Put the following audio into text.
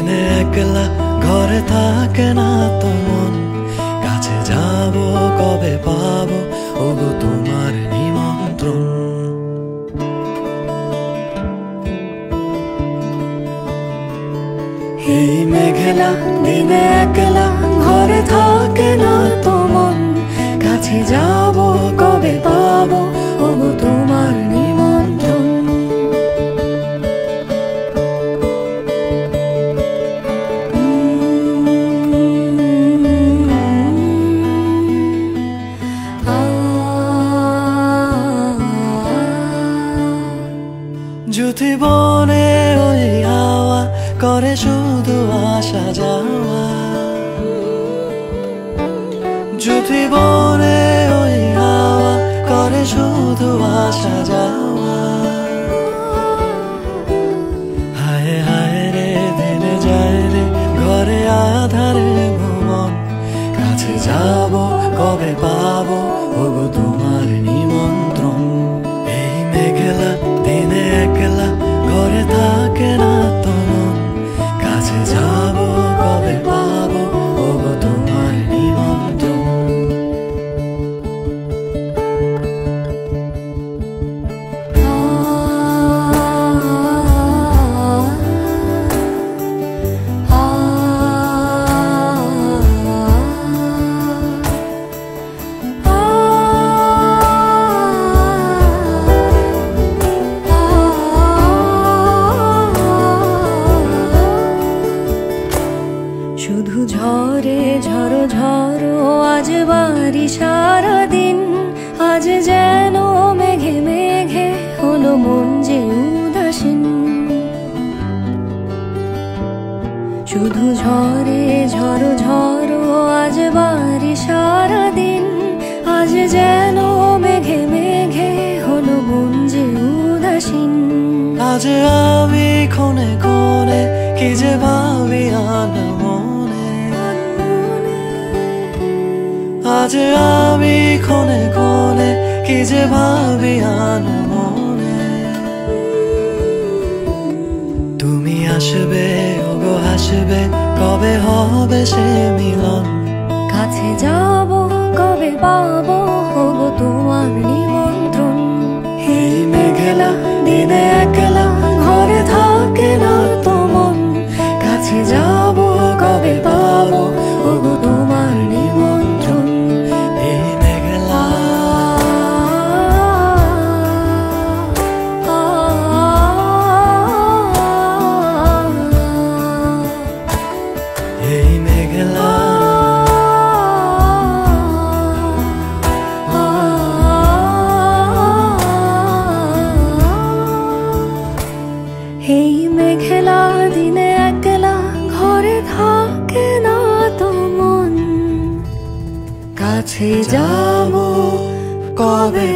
দিনে একলা ঘরে থাকে না তো মন, কাছে যাব কবে পাবো ওগো তোমার নিমন্ত্রণ। এই মেঘলা দিনে একলা ঘরে থাকে না তো মন, কাছে যাব কবে পাবো ওগো তোমার নিমন্ত্রণ। যদি বনে ওই হাওয়া করে শুধু আসা যাওয়া, যদি বনে ওই হাওয়া করে শুধু আসা যাওয়া। হায় হায় রে দিনে যায় রে ঘরে আধারে ভুবন, কাছে যাব কবে পাবো ওগো তোমার নিমন্ত্রণ। এই মেঘলা দিনে একলা ঘরে থাকে না তো মন, কাছে যাব কবে পাবো ওগো তোমার নিমন্ত্রণ। শুধু ঝরে ঝড়ো ঝড়ো আজ বাড়ি সারাদিন, আজ যেন মেঘে মেঘে হলো মন যে উদাসীন। শুধু ঝরে ঝড়ো ঝড়ো আজ বাড়ি সারাদিন, আজ যেন মেঘে মেঘে হলো মন যে উদাসীন। আজ আমি ক্ষণে ক্ষণে কি যে ভাবি আনমনে, আজ আমি ক্ষণে ক্ষণে কি যে ভাবি আনমনে। তুমি আসবে ওগো আসবে কবে হবে সে মিলন, কাছে যাব কবে পাবো ওগো তোমার নিমন্ত্রণ। এই মেঘলা দিনে একলা ঘরে থাকে না তো মন, কাছে যাব কবে পাবো ওগো তোমার নিমন্ত্রণ। এই মেঘলা এই মেঘলা এই মেঘলা দিনে একলা ঘরে থাকে না তো মন, কাছে যাব কবে